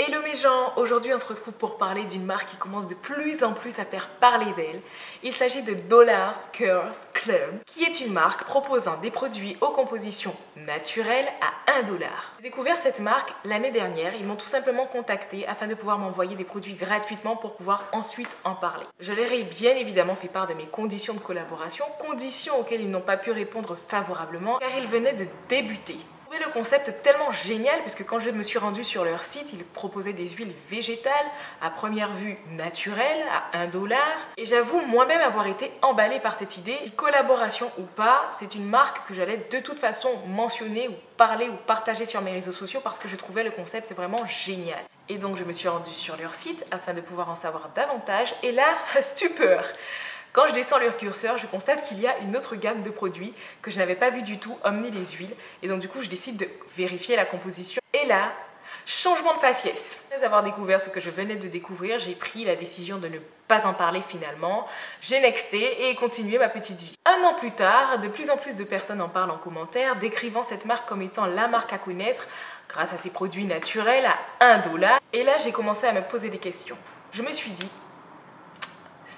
Hello mes gens, aujourd'hui on se retrouve pour parler d'une marque qui commence de plus en plus à faire parler d'elle. Il s'agit de Dollar Curls Club, qui est une marque proposant des produits aux compositions naturelles à 1 $. J'ai découvert cette marque l'année dernière, ils m'ont tout simplement contacté afin de pouvoir m'envoyer des produits gratuitement pour pouvoir ensuite en parler. Je leur ai bien évidemment fait part de mes conditions de collaboration, conditions auxquelles ils n'ont pas pu répondre favorablement car ils venaient de débuter. J'ai trouvé le concept tellement génial puisque quand je me suis rendue sur leur site, ils proposaient des huiles végétales à première vue naturelles à 1 $. Et j'avoue moi-même avoir été emballée par cette idée. Collaboration ou pas, c'est une marque que j'allais de toute façon mentionner ou parler ou partager sur mes réseaux sociaux parce que je trouvais le concept vraiment génial. Et donc je me suis rendue sur leur site afin de pouvoir en savoir davantage et là, stupeur! Quand je descends leur curseur, je constate qu'il y a une autre gamme de produits que je n'avais pas vu du tout, Omni les huiles. Et donc du coup, je décide de vérifier la composition. Et là, changement de faciès. Après avoir découvert ce que je venais de découvrir, j'ai pris la décision de ne pas en parler finalement. J'ai nexté et continué ma petite vie. 1 an plus tard, de plus en plus de personnes en parlent en commentaire, décrivant cette marque comme étant la marque à connaître grâce à ses produits naturels à 1 $. Et là, j'ai commencé à me poser des questions. Je me suis dit,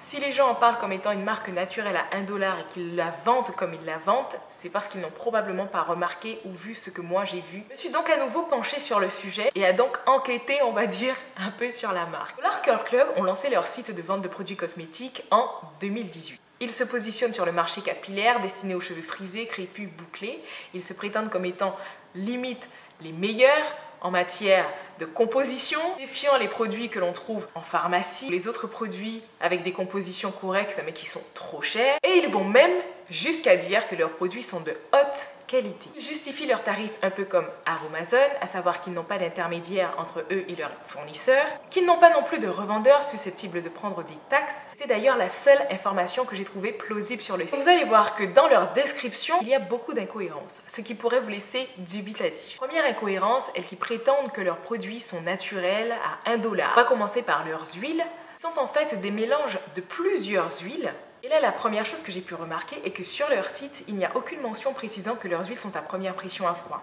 si les gens en parlent comme étant une marque naturelle à 1 $ et qu'ils la vantent comme ils la vantent, c'est parce qu'ils n'ont probablement pas remarqué ou vu ce que moi j'ai vu. Je me suis donc à nouveau penchée sur le sujet et a donc enquêté, on va dire, un peu sur la marque. Dollar Curls Club ont lancé leur site de vente de produits cosmétiques en 2018. Ils se positionnent sur le marché capillaire destiné aux cheveux frisés, crépus, bouclés. Ils se prétendent comme étant limite les meilleurs en matière de composition, défiant les produits que l'on trouve en pharmacie, les autres produits avec des compositions correctes mais qui sont trop chers. Et ils vont même jusqu'à dire que leurs produits sont de haute qualité. Ils justifient leurs tarifs un peu comme Aromazone, à savoir qu'ils n'ont pas d'intermédiaire entre eux et leurs fournisseurs, qu'ils n'ont pas non plus de revendeurs susceptibles de prendre des taxes. C'est d'ailleurs la seule information que j'ai trouvée plausible sur le site. Vous allez voir que dans leur description, il y a beaucoup d'incohérences, ce qui pourrait vous laisser dubitatif. Première incohérence, elles qui prétendent que leurs produits sont naturels à 1 $. On va commencer par leurs huiles. Sont en fait des mélanges de plusieurs huiles. Et là, la première chose que j'ai pu remarquer est que sur leur site, il n'y a aucune mention précisant que leurs huiles sont à première pression à froid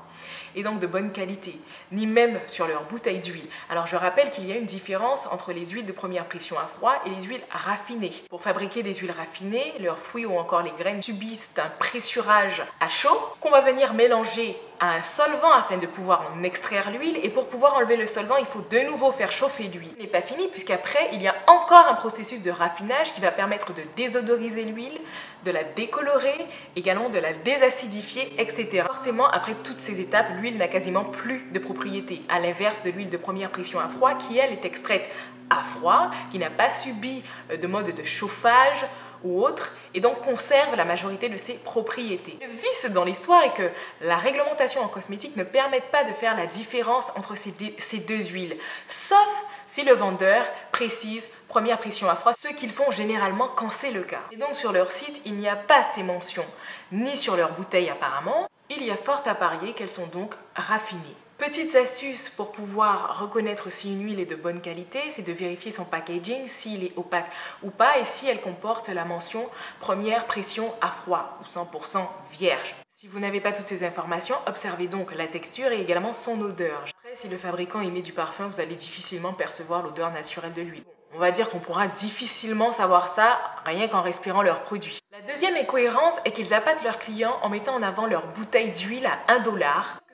et donc de bonne qualité, ni même sur leur bouteille d'huile. Alors je rappelle qu'il y a une différence entre les huiles de première pression à froid et les huiles raffinées. Pour fabriquer des huiles raffinées, leurs fruits ou encore les graines subissent un pressurage à chaud qu'on va venir mélanger à un solvant afin de pouvoir en extraire l'huile, et pour pouvoir enlever le solvant, il faut de nouveau faire chauffer l'huile. Ce n'est pas fini puisqu'après, il y a encore un processus de raffinage qui va permettre de désodoriser l'huile, de la décolorer, également de la désacidifier, etc. Forcément, après toutes ces étapes, l'huile n'a quasiment plus de propriétés, à l'inverse de l'huile de première pression à froid qui, elle, est extraite à froid, qui n'a pas subi de mode de chauffage ou autre, et donc conserve la majorité de ses propriétés. Le vice dans l'histoire est que la réglementation en cosmétique ne permet pas de faire la différence entre ces deux huiles, sauf si le vendeur précise première pression à froid, ce qu'ils font généralement quand c'est le cas. Et donc sur leur site, il n'y a pas ces mentions, ni sur leur bouteille apparemment. Il y a fort à parier qu'elles sont donc raffinées. Petites astuces pour pouvoir reconnaître si une huile est de bonne qualité, c'est de vérifier son packaging, s'il est opaque ou pas, et si elle comporte la mention première pression à froid ou 100% vierge. Si vous n'avez pas toutes ces informations, observez donc la texture et également son odeur. Après, si le fabricant émet du parfum, vous allez difficilement percevoir l'odeur naturelle de l'huile. On va dire qu'on pourra difficilement savoir ça rien qu'en respirant leurs produits. La deuxième incohérence est qu'ils appâtent leurs clients en mettant en avant leur bouteille d'huile à 1 $.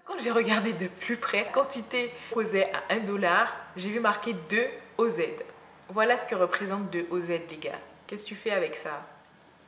Quand j'ai regardé de plus près, quantité posée à 1 $, j'ai vu marquer 2 OZ. Voilà ce que représente 2 OZ, les gars. Qu'est-ce que tu fais avec ça?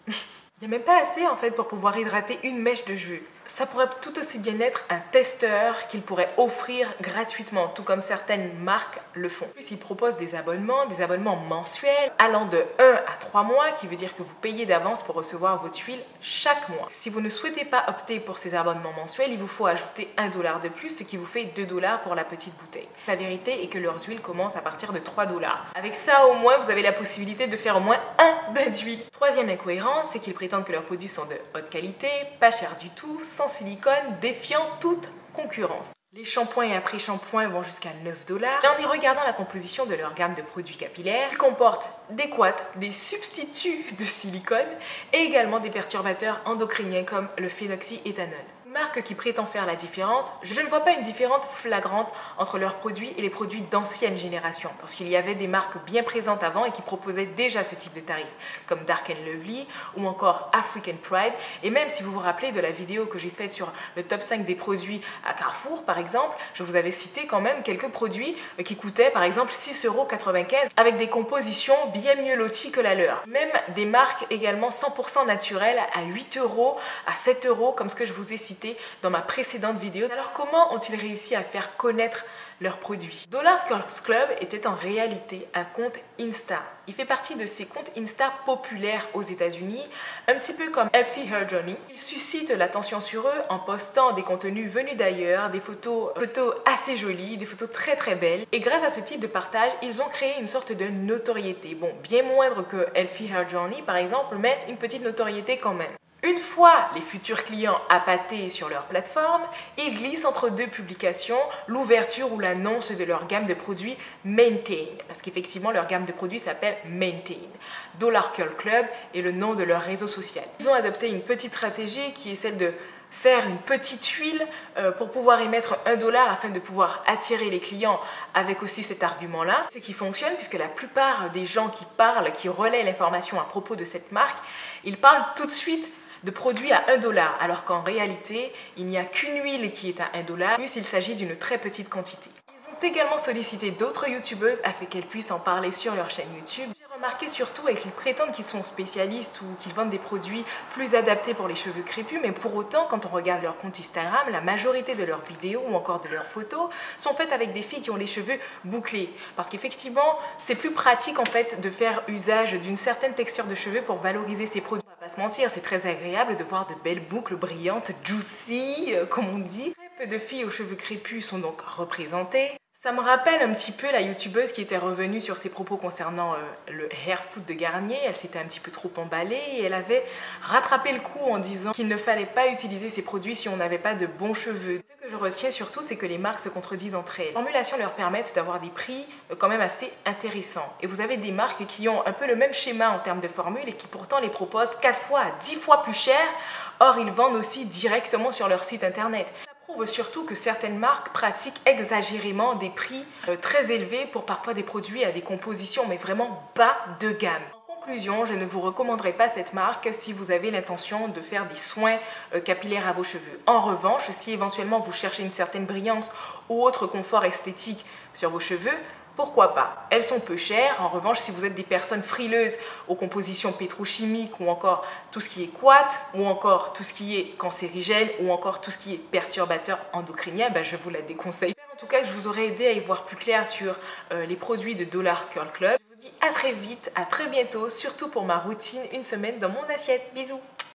Il n'y a même pas assez en fait pour pouvoir hydrater une mèche de cheveux. Ça pourrait tout aussi bien être un testeur qu'il pourrait offrir gratuitement, tout comme certaines marques le font. En plus, ils proposent des abonnements mensuels allant de 1 à 3 mois, qui veut dire que vous payez d'avance pour recevoir votre huile chaque mois. Si vous ne souhaitez pas opter pour ces abonnements mensuels, il vous faut ajouter 1 $ de plus, ce qui vous fait 2 $ pour la petite bouteille. La vérité est que leurs huiles commencent à partir de 3 $. Avec ça, au moins, vous avez la possibilité de faire au moins un bain d'huile. Troisième incohérence, c'est qu'ils prétendent que leurs produits sont de haute qualité, pas chers du tout, sans silicone, défiant toute concurrence. Les shampoings et après-shampoings vont jusqu'à 9 $. Et en y regardant la composition de leur gamme de produits capillaires, ils comportent des couates, des substituts de silicone et également des perturbateurs endocriniens comme le phénoxyéthanol. marque qui prétend faire la différence, je ne vois pas une différence flagrante entre leurs produits et les produits d'ancienne génération, parce qu'il y avait des marques bien présentes avant et qui proposaient déjà ce type de tarif, comme Dark & Lovely ou encore African Pride. Et même si vous vous rappelez de la vidéo que j'ai faite sur le top 5 des produits à Carrefour par exemple, je vous avais cité quand même quelques produits qui coûtaient par exemple 6,95 € avec des compositions bien mieux loties que la leur. Même des marques également 100% naturelles à 8 €, à 7 € comme ce que je vous ai cité dans ma précédente vidéo. Alors comment ont-ils réussi à faire connaître leurs produits? Dollars Girls Club était en réalité un compte Insta. Il fait partie de ces comptes Insta populaires aux États-Unis, un petit peu comme Healthy Hair Journey. Ils suscitent l'attention sur eux en postant des contenus venus d'ailleurs, des photos assez jolies, des photos très très belles. Et grâce à ce type de partage, ils ont créé une sorte de notoriété. Bon, bien moindre que Healthy Hair Journey par exemple, mais une petite notoriété quand même. Une fois les futurs clients appâtés sur leur plateforme, ils glissent entre deux publications l'ouverture ou l'annonce de leur gamme de produits Maintain, parce qu'effectivement leur gamme de produits s'appelle Maintain. Dollar Girls Club est le nom de leur réseau social. Ils ont adopté une petite stratégie qui est celle de faire une petite huile pour pouvoir émettre $1 afin de pouvoir attirer les clients avec aussi cet argument-là. Ce qui fonctionne puisque la plupart des gens qui parlent, qui relaient l'information à propos de cette marque, ils parlent tout de suite de produits à $1, alors qu'en réalité, il n'y a qu'une huile qui est à $1, plus il s'agit d'une très petite quantité. Ils ont également sollicité d'autres youtubeuses afin qu'elles puissent en parler sur leur chaîne YouTube. J'ai remarqué surtout qu'ils prétendent qu'ils sont spécialistes ou qu'ils vendent des produits plus adaptés pour les cheveux crépus, mais pour autant, quand on regarde leur compte Instagram, la majorité de leurs vidéos ou encore de leurs photos sont faites avec des filles qui ont les cheveux bouclés. Parce qu'effectivement, c'est plus pratique en fait de faire usage d'une certaine texture de cheveux pour valoriser ces produits. On va pas se mentir, c'est très agréable de voir de belles boucles brillantes, juicy, comme on dit. Très peu de filles aux cheveux crépus sont donc représentées. Ça me rappelle un petit peu la youtubeuse qui était revenue sur ses propos concernant le hair food de Garnier. Elle s'était un petit peu trop emballée et elle avait rattrapé le coup en disant qu'il ne fallait pas utiliser ces produits si on n'avait pas de bons cheveux. Ce que je retiens surtout, c'est que les marques se contredisent entre elles. Les formulations leur permettent d'avoir des prix quand même assez intéressants. Et vous avez des marques qui ont un peu le même schéma en termes de formules et qui pourtant les proposent 4 fois à 10 fois plus cher. Or, ils vendent aussi directement sur leur site internet. Prouve surtout que certaines marques pratiquent exagérément des prix très élevés pour parfois des produits à des compositions mais vraiment bas de gamme. En conclusion, je ne vous recommanderai pas cette marque si vous avez l'intention de faire des soins capillaires à vos cheveux. En revanche, si éventuellement vous cherchez une certaine brillance ou autre confort esthétique sur vos cheveux, pourquoi pas? Elles sont peu chères. En revanche, si vous êtes des personnes frileuses aux compositions pétrochimiques ou encore tout ce qui est quat ou encore tout ce qui est cancérigène ou encore tout ce qui est perturbateur endocrinien, je vous la déconseille. En tout cas, je vous aurais aidé à y voir plus clair sur les produits de Dollars Girls Club. Je vous dis à très vite, à très bientôt, surtout pour ma routine une semaine dans mon assiette. Bisous!